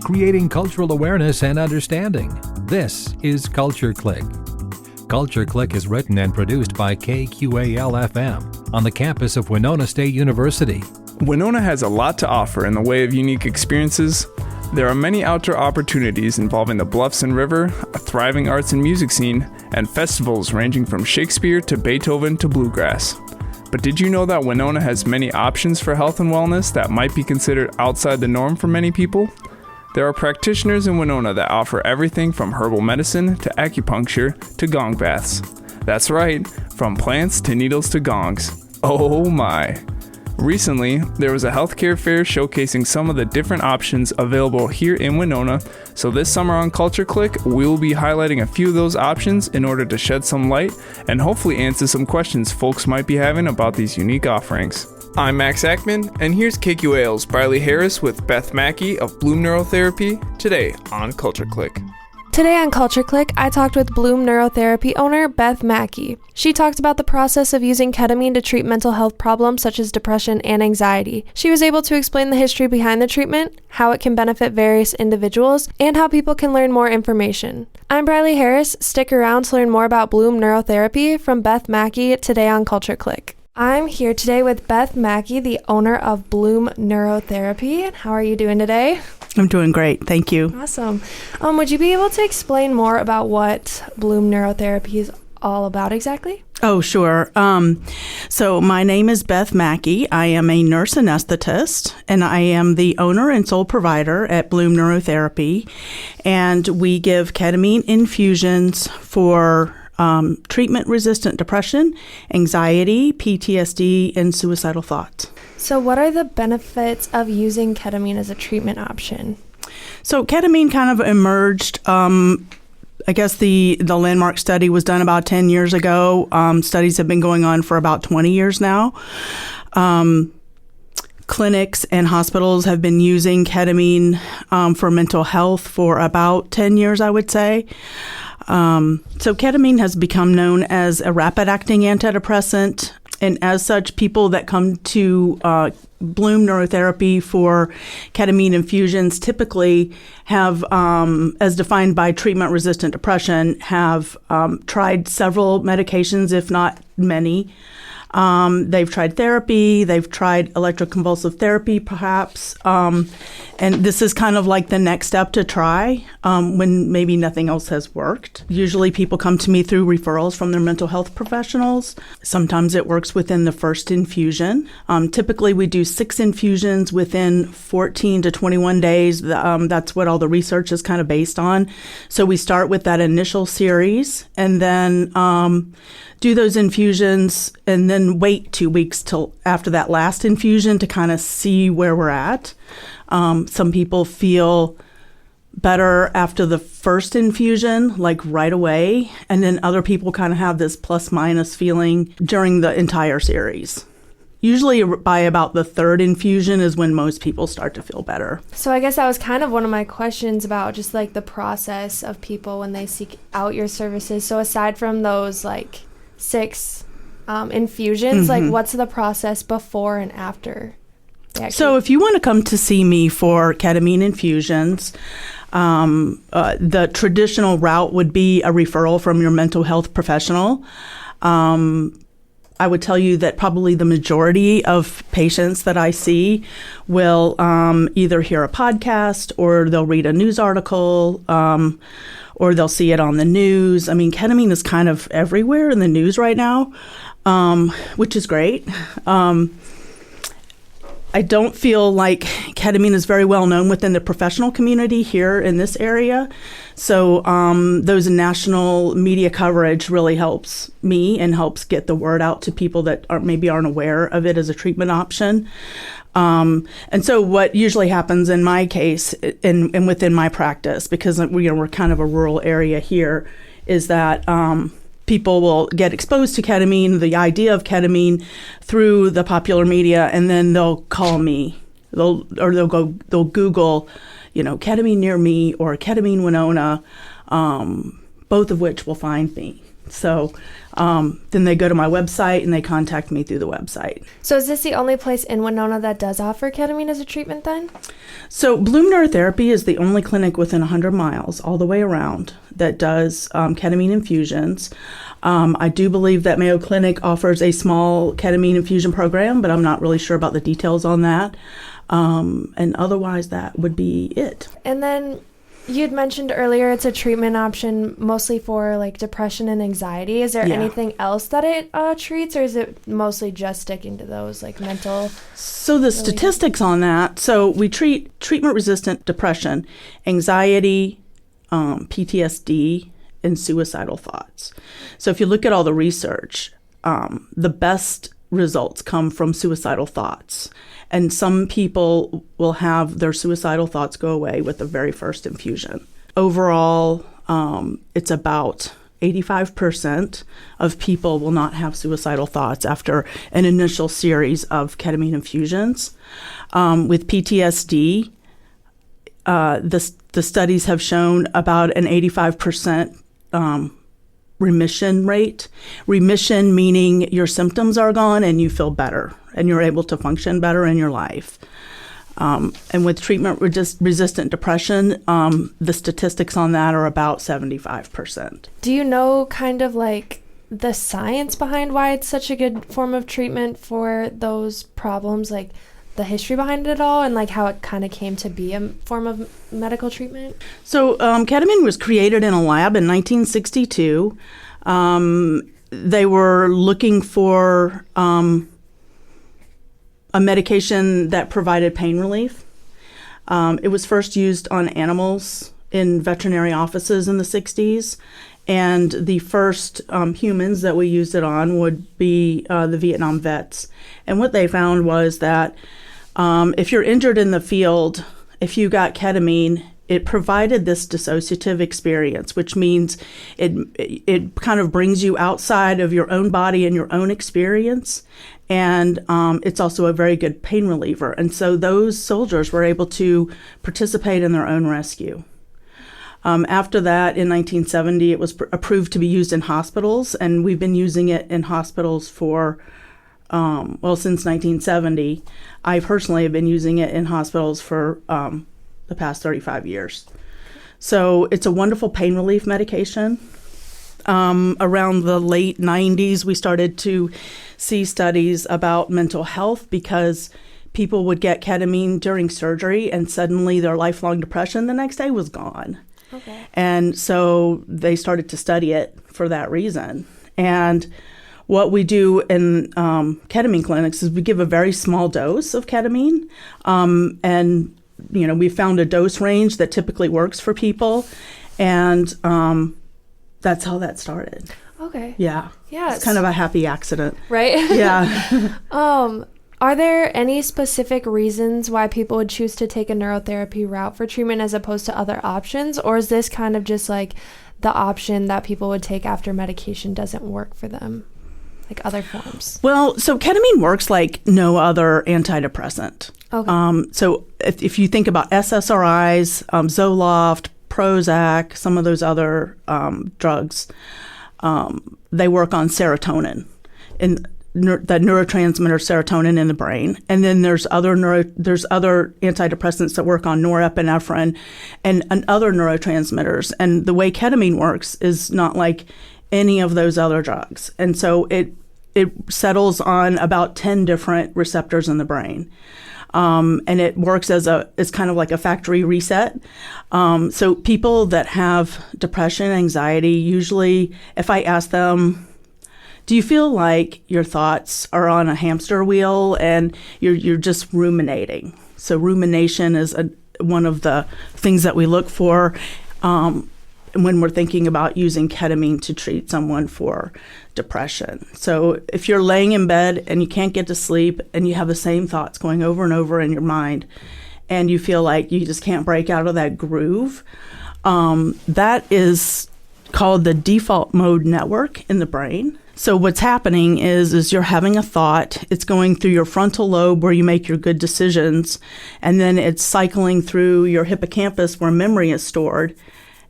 creating cultural awareness and understanding. This is Culture Clique. Culture Clique is written and produced by KQAL FM on the campus of Winona State University. Winona has a lot to offer in the way of unique experiences. There are many outdoor opportunities involving the bluffs and river, a thriving arts and music scene, and festivals ranging from Shakespeare to Beethoven to bluegrass. But did you know that Winona has many options for health and wellness that might be considered outside the norm for many people? There are practitioners in Winona that offer everything from herbal medicine to acupuncture to gong baths. That's right, from plants to needles to gongs. Oh my! Recently, there was a healthcare fair showcasing some of the different options available here in Winona, so this summer on Culture Clique, we will be highlighting a few of those options in order to shed some light and hopefully answer some questions folks might be having about these unique offerings. I'm Max Ackman, and here's KQAL's Brylee Harris with Beth Maki of Bloom Neurotherapy today on Culture Clique. Today on Culture Clique, I talked with Bloom Neurotherapy owner Beth Maki. She talked about the process of using ketamine to treat mental health problems such as depression and anxiety. She was able to explain the history behind the treatment, how it can benefit various individuals, and how people can learn more information. I'm Brylee Harris. Stick around to learn more about Bloom Neurotherapy from Beth Maki today on Culture Clique. I'm here today with Beth Maki, the owner of Bloom Neurotherapy. How are you doing today? I'm doing great. Thank you. Awesome. Would you be able to explain more about what Bloom Neurotherapy is all about exactly? Oh, sure. So my name is Beth Maki. I am a nurse anesthetist, and I am the owner and sole provider at Bloom Neurotherapy. And we give ketamine infusions for treatment-resistant depression, anxiety, PTSD, and suicidal thoughts. So what are the benefits of using ketamine as a treatment option? So ketamine kind of emerged, I guess the landmark study was done about 10 years ago. Studies have been going on for about 20 years now. Clinics and hospitals have been using ketamine for mental health for about 10 years, I would say. So ketamine has become known as a rapid-acting antidepressant, and as such, people that come to Bloom Neurotherapy for ketamine infusions typically have, as defined by treatment-resistant depression, have tried several medications, if not many. They've tried therapy, they've tried electroconvulsive therapy perhaps, and this is kind of like the next step to try when maybe nothing else has worked. Usually people come to me through referrals from their mental health professionals. Sometimes it works within the first infusion. Typically we do 6 infusions within 14 to 21 days. That's what all the research is kind of based on. So we start with that initial series and then do those infusions and then wait 2 weeks till after that last infusion to kind of see where we're at. Some people feel better after the first infusion, like right away, and then other people kind of have this plus minus feeling during the entire series. Usually by about the 3rd infusion is when most people start to feel better. So I guess that was kind of one of my questions about just like the process of people when they seek out your services. So aside from those like 6 infusions, like what's the process before and after? So if you want to come to see me for ketamine infusions, the traditional route would be a referral from your mental health professional. I would tell you that probably the majority of patients that I see will either hear a podcast or they'll read a news article or they'll see it on the news. I mean, ketamine is kind of everywhere in the news right now, which is great. I don't feel like ketamine is very well known within the professional community here in this area. So those national media coverage really helps me and helps get the word out to people that maybe aren't aware of it as a treatment option. And so what usually happens in my case and within my practice, because we're kind of a rural area here, is that people will get exposed to ketamine, the idea of ketamine, through the popular media, and then they'll call me. They'll Google, ketamine near me or ketamine Winona, both of which will find me. So then they go to my website and they contact me through the website. So is this the only place in Winona that does offer ketamine as a treatment then? So Bloom Neurotherapy is the only clinic within 100 miles all the way around that does ketamine infusions. I do believe that Mayo Clinic offers a small ketamine infusion program, but I'm not really sure about the details on that. And otherwise, that would be it. And then you'd mentioned earlier it's a treatment option mostly for like depression and anxiety. Is there anything else that it treats, or is it mostly just sticking to those like mental? So the statistics on that, so we treat treatment-resistant depression, anxiety, PTSD, and suicidal thoughts. So if you look at all the research, the best results come from suicidal thoughts. And some people will have their suicidal thoughts go away with the very first infusion. Overall, it's about 85% of people will not have suicidal thoughts after an initial series of ketamine infusions. With PTSD, the studies have shown about an 85% remission rate. Remission meaning your symptoms are gone and you feel better and you're able to function better in your life. And with treatment-resistant depression, the statistics on that are about 75%. Do you know kind of like the science behind why it's such a good form of treatment for those problems, like the history behind it all and like how it kind of came to be a form of medical treatment? So ketamine was created in a lab in 1962. They were looking for a medication that provided pain relief. It was first used on animals in veterinary offices in the 60s. And the first humans that we used it on would be the Vietnam vets. And what they found was that if you're injured in the field, if you got ketamine, it provided this dissociative experience, which means it kind of brings you outside of your own body and your own experience. And it's also a very good pain reliever. And so those soldiers were able to participate in their own rescue. After that, in 1970, it was approved to be used in hospitals, and we've been using it in hospitals for, since 1970. I personally have been using it in hospitals for the past 35 years. So it's a wonderful pain relief medication. Around the late 90s, we started to see studies about mental health because people would get ketamine during surgery, and suddenly their lifelong depression the next day was gone. Okay. And so they started to study it for that reason. And what we do in ketamine clinics is we give a very small dose of ketamine. And, we found a dose range that typically works for people. And that's how that started. Okay. Yeah. Yeah. It's kind of a happy accident. Right? Yeah. Are there any specific reasons why people would choose to take a neurotherapy route for treatment as opposed to other options? Or is this kind of just like the option that people would take after medication doesn't work for them, like other forms? Well, so ketamine works like no other antidepressant. Okay. So if you think about SSRIs, Zoloft, Prozac, some of those other drugs, they work on serotonin and that neurotransmitter serotonin in the brain. And then there's other antidepressants that work on norepinephrine and other neurotransmitters. And the way ketamine works is not like any of those other drugs. And so it settles on about 10 different receptors in the brain. And it works as kind of like a factory reset. So people that have depression, anxiety, usually if I ask them, do you feel like your thoughts are on a hamster wheel and you're just ruminating? So rumination is one of the things that we look for when we're thinking about using ketamine to treat someone for depression. So if you're laying in bed and you can't get to sleep and you have the same thoughts going over and over in your mind and you feel like you just can't break out of that groove, that is called the default mode network in the brain. So what's happening is you're having a thought, it's going through your frontal lobe where you make your good decisions, and then it's cycling through your hippocampus where memory is stored,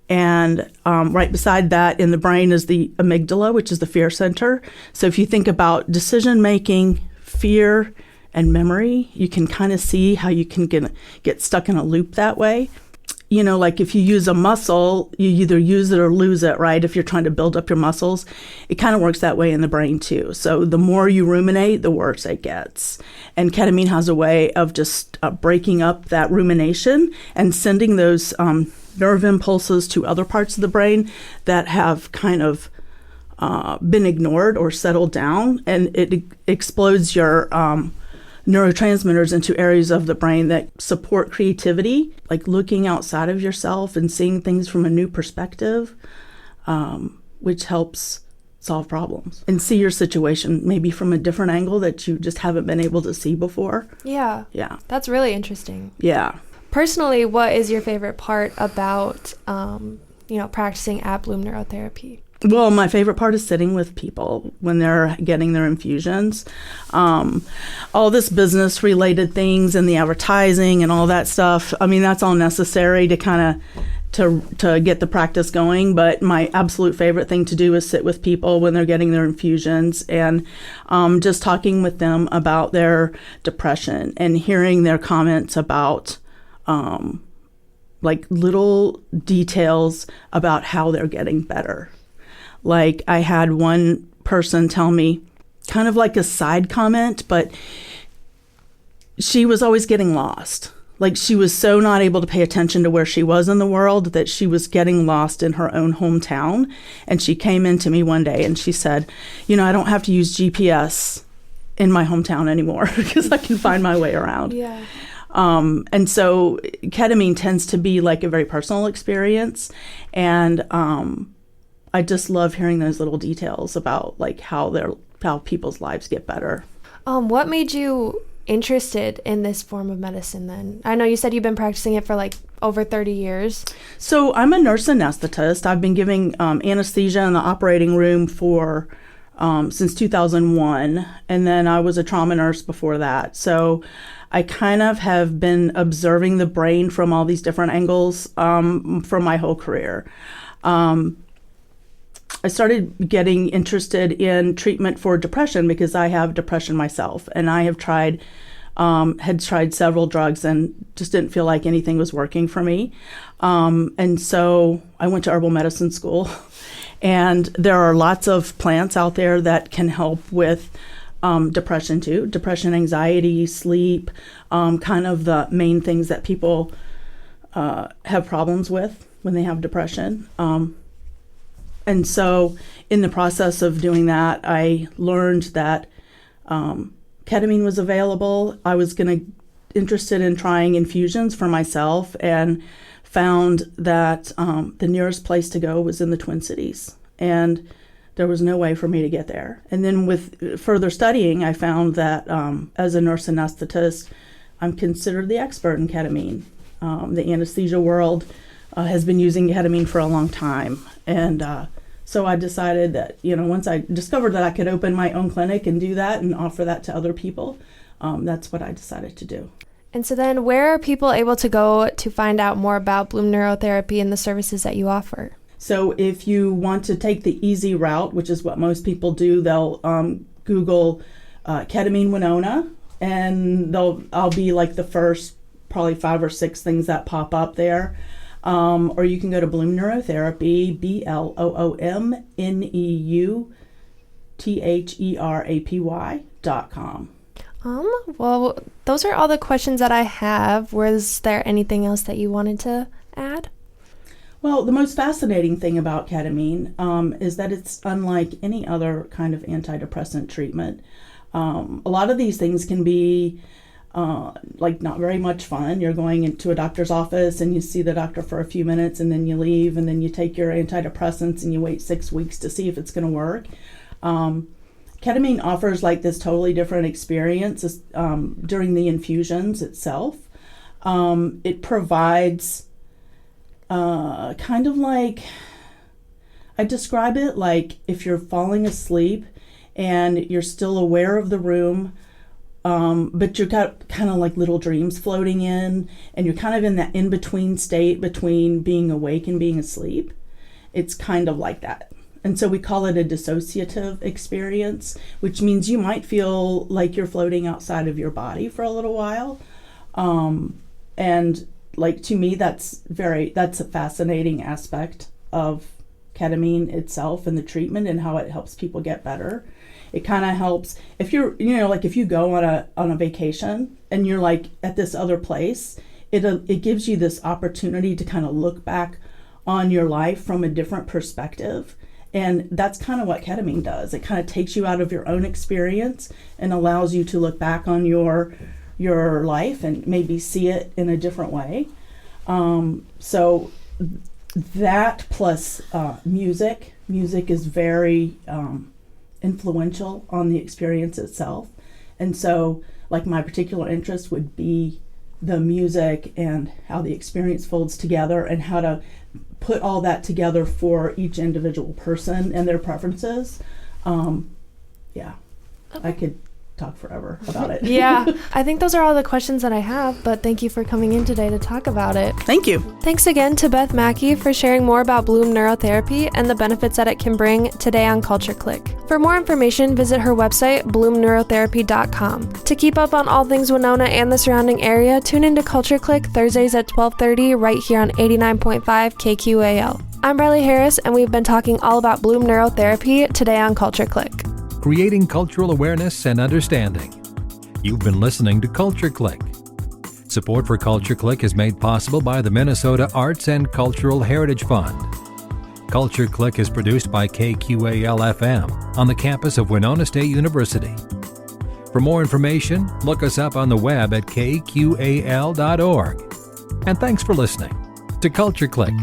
And right beside that in the brain is the amygdala, which is the fear center. So if you think about decision making, fear, and memory, you can kind of see how you can get stuck in a loop that way. You know, like if you use a muscle, you either use it or lose it, right? If you're trying to build up your muscles, it kind of works that way in the brain too. So the more you ruminate, the worse it gets. And ketamine has a way of just breaking up that rumination and sending those nerve impulses to other parts of the brain that have kind of been ignored or settled down, and it explodes your neurotransmitters into areas of the brain that support creativity, like looking outside of yourself and seeing things from a new perspective, which helps solve problems and see your situation maybe from a different angle that you just haven't been able to see before. Yeah. Yeah. That's really interesting. Yeah. Personally, what is your favorite part about, practicing at Bloom Neurotherapy? Well, my favorite part is sitting with people when they're getting their infusions. All this business-related things and the advertising and all that stuff, I mean, that's all necessary to kind of to get the practice going. But my absolute favorite thing to do is sit with people when they're getting their infusions and just talking with them about their depression and hearing their comments about like little details about how they're getting better. Like I had one person tell me kind of like a side comment, but she was always getting lost. Like she was so not able to pay attention to where she was in the world that she was getting lost in her own hometown. And she came into me one day and she said, I don't have to use GPS in my hometown anymore because I can find my way around. Yeah. And so ketamine tends to be like a very personal experience. And I just love hearing those little details about like how people's lives get better. What made you interested in this form of medicine then? I know you said you've been practicing it for like over 30 years. So I'm a nurse anesthetist. I've been giving anesthesia in the operating room for since 2001. And then I was a trauma nurse before that. So I kind of have been observing the brain from all these different angles for my whole career. I started getting interested in treatment for depression because I have depression myself, and I have had tried several drugs and just didn't feel like anything was working for me. And so I went to herbal medicine school, and there are lots of plants out there that can help with depression too. Depression, anxiety, sleep, kind of the main things that people have problems with when they have depression. And so in the process of doing that, I learned that ketamine was available. I was interested in trying infusions for myself and found that the nearest place to go was in the Twin Cities. And there was no way for me to get there. And then with further studying, I found that as a nurse anesthetist, I'm considered the expert in ketamine. The anesthesia world has been using ketamine for a long time. And so I decided that, once I discovered that I could open my own clinic and do that and offer that to other people, that's what I decided to do. And so then where are people able to go to find out more about Bloom Neurotherapy and the services that you offer? So if you want to take the easy route, which is what most people do, they'll Google ketamine Winona, and I'll be like the first probably 5 or 6 things that pop up there. Or you can go to Bloom Neurotherapy, BloomNeurotherapy.com. Well, those are all the questions that I have. Was there anything else that you wanted to add? Well, the most fascinating thing about ketamine is that it's unlike any other kind of antidepressant treatment. A lot of these things can be not very much fun. You're going into a doctor's office and you see the doctor for a few minutes and then you leave and then you take your antidepressants and you wait 6 weeks to see if it's going to work. Ketamine offers like this totally different experience during the infusions itself. It provides kind of like, I describe it like if you're falling asleep and you're still aware of the room, but you've got kind of like little dreams floating in, and you're kind of in that in-between state between being awake and being asleep. It's kind of like that. And so we call it a dissociative experience, which means you might feel like you're floating outside of your body for a little while. And like, to me, that's a fascinating aspect of ketamine itself and the treatment and how it helps people get better. It kind of helps if you're, like if you go on a vacation and you're like at this other place, it gives you this opportunity to kind of look back on your life from a different perspective. And that's kind of what ketamine does. It kind of takes you out of your own experience and allows you to look back on your life and maybe see it in a different way. So that plus music is very influential on the experience itself. And so like my particular interest would be the music and how the experience folds together and how to put all that together for each individual person and their preferences. Okay. I could talk forever about it. Yeah, I think those are all the questions that I have, but thank you for coming in today to talk about it. Thank you. Thanks again to Beth Maki for sharing more about Bloom Neurotherapy and the benefits that it can bring today on Culture Clique. For more information, visit her website, bloomneurotherapy.com. To keep up on all things Winona and the surrounding area, tune into Culture Clique Thursdays at 12:30 right here on 89.5 KQAL. I'm Brylee Harris, and we've been talking all about Bloom Neurotherapy today on Culture Clique. Creating cultural awareness and understanding. You've been listening to Culture Clique. Support for Culture Clique is made possible by the Minnesota Arts and Cultural Heritage Fund. Culture Clique is produced by KQAL FM on the campus of Winona State University. For more information, look us up on the web at kqal.org. And thanks for listening to Culture Clique.